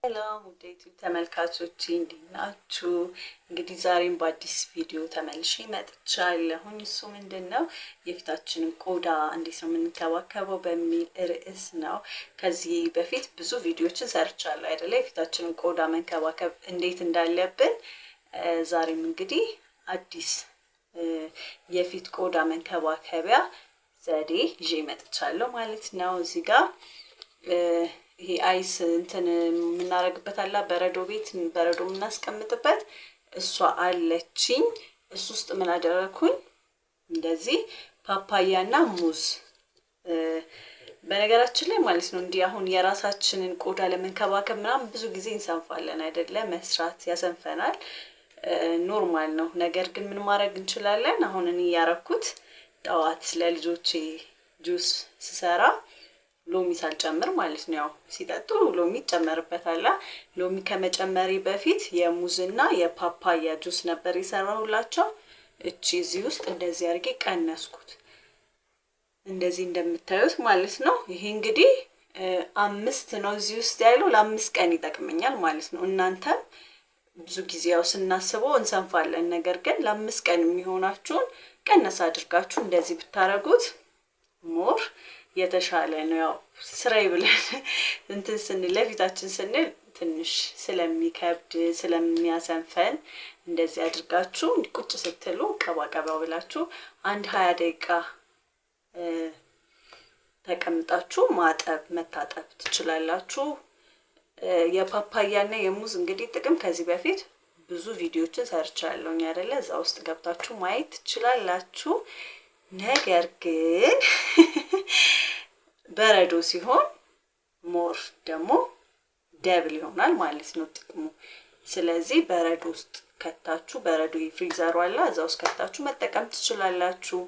ሰላም ውዴቱ ተመልካቾቼ እንዴት ናችሁ? እንግዲህ ዛሬም በአዲስ ቪዲዮ ተመልሼ መጥቻለሁኝ። እሱ ምንድነው የፊታችንን ቆዳ እንዴት ነው የምንከባከበው በሚል ርዕስ ነው። ከዚህ በፊት ብዙ ቪዲዮዎችን ሰርቻለሁ አይደለ? የፊታችንን ቆዳ መንከባከብ እንዴት እንዳለብን። ዛሬም እንግዲህ አዲስ የፊት ቆዳ መንከባከቢያ ዘዴ ይዤ መጥቻለሁ ማለት ነው። እዚህ ጋር ይሄ አይስ እንትን የምናረግበት አለ በረዶ ቤት በረዶ የምናስቀምጥበት እሷ አለችኝ። እሱ ውስጥ ምን አደረኩኝ? እንደዚህ ፓፓያና ሙዝ በነገራችን ላይ ማለት ነው እንዲህ አሁን የራሳችንን ቆዳ ለመንከባከብ ምናምን ብዙ ጊዜ እንሰንፋለን አይደለ? መስራት ያሰንፈናል፣ ኖርማል ነው። ነገር ግን ምን ማድረግ እንችላለን? አሁን እኔ ያረኩት ጠዋት ለልጆቼ ጁስ ስሰራ ሎሚ ሳልጨምር ማለት ነው። ያው ሲጠጡ ሎሚ ይጨመርበታል። ሎሚ ከመጨመሪ በፊት የሙዝና የፓፓያ ጁስ ነበር የሰራሁላቸው። እቺ እዚህ ውስጥ እንደዚህ አድርጌ ቀነስኩት፣ እንደዚህ እንደምታዩት ማለት ነው። ይሄ እንግዲህ 5 ነው እዚህ ውስጥ ያለው፣ ለ5 ቀን ይጠቅመኛል ማለት ነው። እናንተም ብዙ ጊዜ ያው ስናስበው እንሰንፋለን፣ ነገር ግን ለ5 ቀን የሚሆናችሁን ቀነስ አድርጋችሁ እንደዚህ ብታረጉት ሞር የተሻለ ነው። ያው ስራይ ብለን እንትን ስንል ለፊታችን ስንል ትንሽ ስለሚከብድ ስለሚያሰንፈን እንደዚህ አድርጋችሁ ቁጭ ስትሉ ቀባቀባ ብላችሁ 20 ደቂቃ ተቀምጣችሁ መታጠብ ትችላላችሁ። የፓፓያና የሙዝ እንግዲህ ጥቅም ከዚህ በፊት ብዙ ቪዲዮዎችን ሰርቻለሁኝ አይደለ? እዛ ውስጥ ገብታችሁ ማየት ትችላላችሁ። ነገር ግን በረዶ ሲሆን ሞር ደግሞ ደብል ይሆናል ማለት ነው ጥቅሙ። ስለዚህ በረዶ ውስጥ ከታችሁ በረዶ ፍሪዘሩ አለ እዛ ውስጥ ከታችሁ መጠቀም ትችላላችሁ።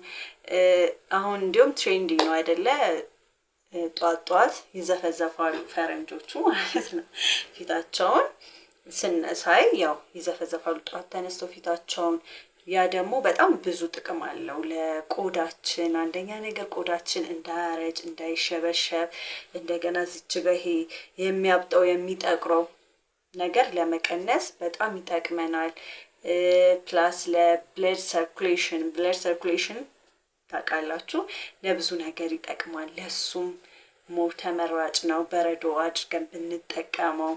አሁን እንዲሁም ትሬንዲንግ ነው አይደለ? ጧት ይዘፈዘፋሉ ፈረንጆቹ ማለት ነው ፊታቸውን ስነሳይ ያው ይዘፈዘፋሉ ጧት ተነስተው ፊታቸውን። ያ ደግሞ በጣም ብዙ ጥቅም አለው ለቆዳችን። አንደኛ ነገር ቆዳችን እንዳያረጅ እንዳይሸበሸብ፣ እንደገና እዚች ጋር ይሄ የሚያብጠው የሚጠቅረው ነገር ለመቀነስ በጣም ይጠቅመናል። ፕላስ ለብለድ ሰርኩሌሽን ታውቃላችሁ ለብዙ ነገር ይጠቅማል። ለሱም ሞር ተመራጭ ነው በረዶ አድርገን ብንጠቀመው።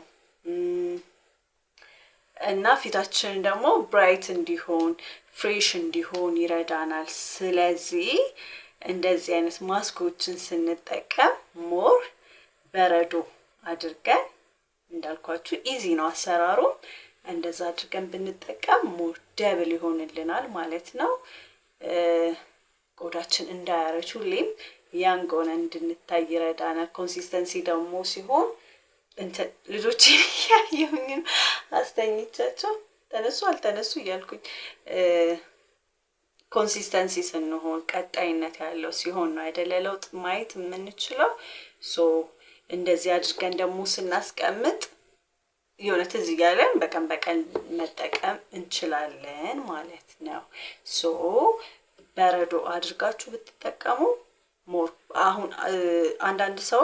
እና ፊታችን ደግሞ ብራይት እንዲሆን ፍሬሽ እንዲሆን ይረዳናል። ስለዚህ እንደዚህ አይነት ማስኮችን ስንጠቀም ሞር በረዶ አድርገን እንዳልኳችሁ ኢዚ ነው አሰራሩ። እንደዛ አድርገን ብንጠቀም ሞር ደብል ይሆንልናል ማለት ነው። ቆዳችን እንዳያረጅ ሁሌም ያንግ ሆነን እንድንታይ ይረዳናል። ኮንሲስተንሲ ደግሞ ሲሆን ልጆቼ ያየሁኝ አስተኝቻቸው ተነሱ አልተነሱ እያልኩኝ ኮንሲስተንሲ ስንሆን ቀጣይነት ያለው ሲሆን ነው አይደለ ለውጥ ማየት የምንችለው። ሶ እንደዚህ አድርገን ደግሞ ስናስቀምጥ የሆነ ትዝ እያለን በቀን በቀን መጠቀም እንችላለን ማለት ነው። ሶ በረዶ አድርጋችሁ ብትጠቀሙ ሞር አሁን አንዳንድ ሰው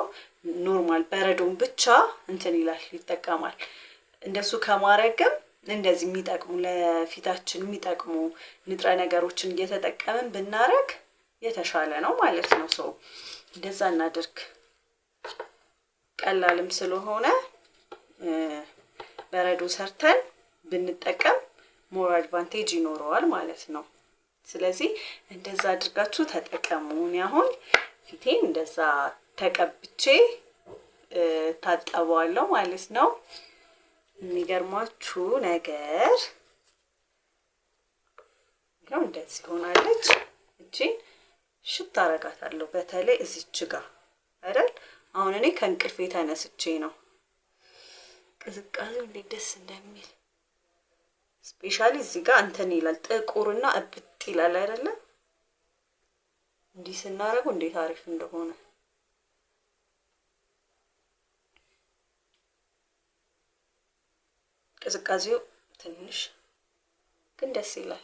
ኖርማል በረዶን ብቻ እንትን ይላል ይጠቀማል። እንደሱ ከማረግም እንደዚህ የሚጠቅሙ ለፊታችን የሚጠቅሙ ንጥረ ነገሮችን እየተጠቀምን ብናረግ የተሻለ ነው ማለት ነው። ሰው እንደዛ እናድርግ። ቀላልም ስለሆነ በረዶ ሰርተን ብንጠቀም ሞር አድቫንቴጅ ይኖረዋል ማለት ነው። ስለዚህ እንደዛ አድርጋችሁ ተጠቀሙ። እኔ አሁን ፊቴን እንደዛ ተቀብቼ ታጠበዋለሁ ማለት ነው። የሚገርማችሁ ነገር ያው እንደዚህ ሆናለች። እቺን ሽት አረጋታለሁ በተለይ እዚች ጋር አይደል? አሁን እኔ ከእንቅልፌ ተነስቼ ነው። ቅዝቃዜው እንዴት ደስ እንደሚል ስፔሻሊ እዚህ ጋር እንትን ይላል ጥቁርና እብጥ ይላል አይደለ? እንዲህ ስናረገው እንዴት አሪፍ እንደሆነ ቅዝቃዜው ትንሽ ግን ደስ ይላል።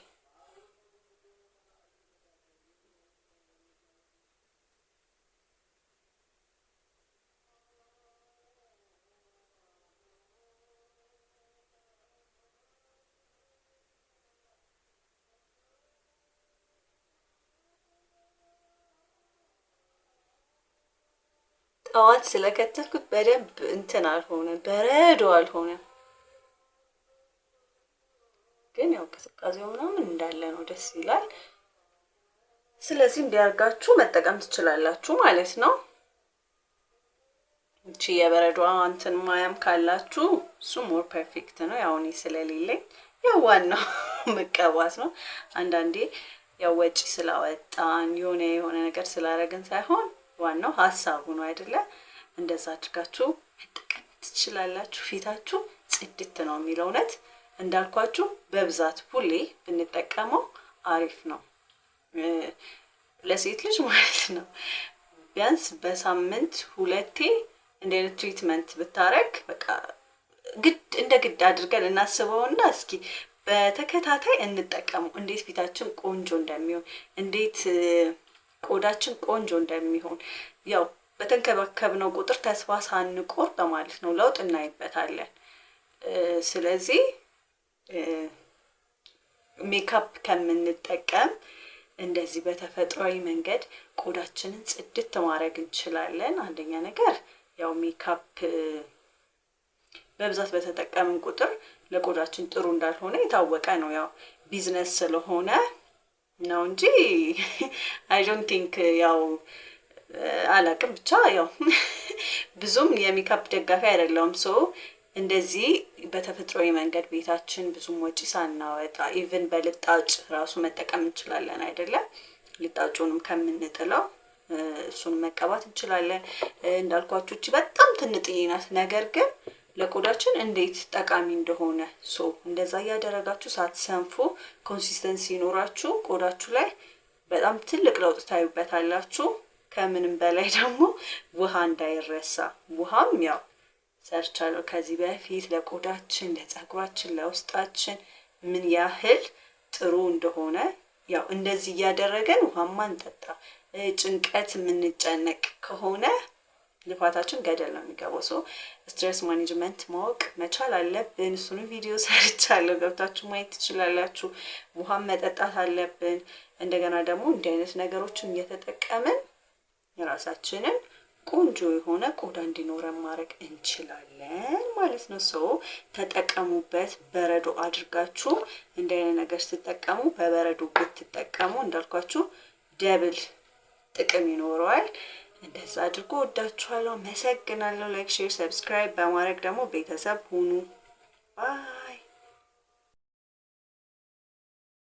ጠዋት ስለከተፍኩት በደንብ እንትን አልሆነ፣ በረዶ አልሆነ። ግን ያው ቅዝቃዜው ምናምን እንዳለ ነው፣ ደስ ይላል። ስለዚህ እንዲያርጋችሁ መጠቀም ትችላላችሁ ማለት ነው። እቺ የበረዶ እንትን ማያም ካላችሁ እሱ ሞር ፐርፌክት ነው። ያው እኔ ስለሌለኝ ያው ዋናው መቀባት ነው። አንዳንዴ ያው ወጪ ስላወጣን የሆነ ነገር ስላደረግን ሳይሆን ዋናው ሀሳቡ ነው አይደለ? እንደዛ አድርጋችሁ መጠቀም ትችላላችሁ። ፊታችሁ ጽድት ነው የሚለው እውነት እንዳልኳችሁ በብዛት ሁሌ ብንጠቀመው አሪፍ ነው ለሴት ልጅ ማለት ነው። ቢያንስ በሳምንት 2 እንደ አይነት ትሪትመንት ብታረግ በቃ እንደ ግድ አድርገን እናስበውና እስኪ በተከታታይ እንጠቀመው እንዴት ፊታችን ቆንጆ እንደሚሆን እንዴት ቆዳችን ቆንጆ እንደሚሆን ያው በተንከባከብነው ቁጥር ተስፋ ሳንቆርጥ ማለት ነው ለውጥ እናይበታለን። ስለዚህ ሜካፕ ከምንጠቀም እንደዚህ በተፈጥሯዊ መንገድ ቆዳችንን ጽድት ማድረግ እንችላለን። አንደኛ ነገር ያው ሜካፕ በብዛት በተጠቀምን ቁጥር ለቆዳችን ጥሩ እንዳልሆነ የታወቀ ነው። ያው ቢዝነስ ስለሆነ ነው እንጂ አይ ዶንት ቲንክ ያው አላቅም ብቻ ያው ብዙም የሜካፕ ደጋፊ አይደለሁም። ሶ እንደዚህ በተፈጥሯዊ መንገድ ቤታችን ብዙም ወጪ ሳናወጣ ኢቭን በልጣጭ ራሱ መጠቀም እንችላለን አይደለም? ልጣጩንም ከምንጥለው እሱን መቀባት እንችላለን። እንዳልኳችሁ እቺ በጣም ትንጥዬ ናት፣ ነገር ግን ለቆዳችን እንዴት ጠቃሚ እንደሆነ እንደዛ እያደረጋችሁ ሳትሰንፉ ኮንሲስተንሲ ይኖራችሁ ቆዳችሁ ላይ በጣም ትልቅ ለውጥ ታዩበታላችሁ። ከምንም በላይ ደግሞ ውሃ እንዳይረሳ። ውሃም ያው ሰርቻለሁ ከዚህ በፊት ለቆዳችን፣ ለፀጉራችን፣ ለውስጣችን ምን ያህል ጥሩ እንደሆነ ያው እንደዚህ እያደረገን ውሃማ እንጠጣ። ጭንቀት የምንጨነቅ ከሆነ ልፋታችን ገደል ነው የሚገባው። ስትሬስ ማኔጅመንት ማወቅ መቻል አለብን። እሱንም ቪዲዮ ሰርቻለሁ፣ ገብታችሁ ማየት ትችላላችሁ። ውሃም መጠጣት አለብን። እንደገና ደግሞ እንዲህ አይነት ነገሮችን እየተጠቀምን የራሳችንን ቆንጆ የሆነ ቆዳ እንዲኖረን ማድረግ እንችላለን ማለት ነው። ተጠቀሙበት። በረዶ አድርጋችሁ እንዲህ አይነት ነገር ስትጠቀሙ በበረዶ ብትጠቀሙ እንዳልኳችሁ ደብል ጥቅም ይኖረዋል። እንደዛ አድርጎ ወዳችኋለሁ። መሰግናለሁ። ላይክ፣ ሼር፣ ሰብስክራይብ በማድረግ ደግሞ ቤተሰብ ሁኑ። ባይ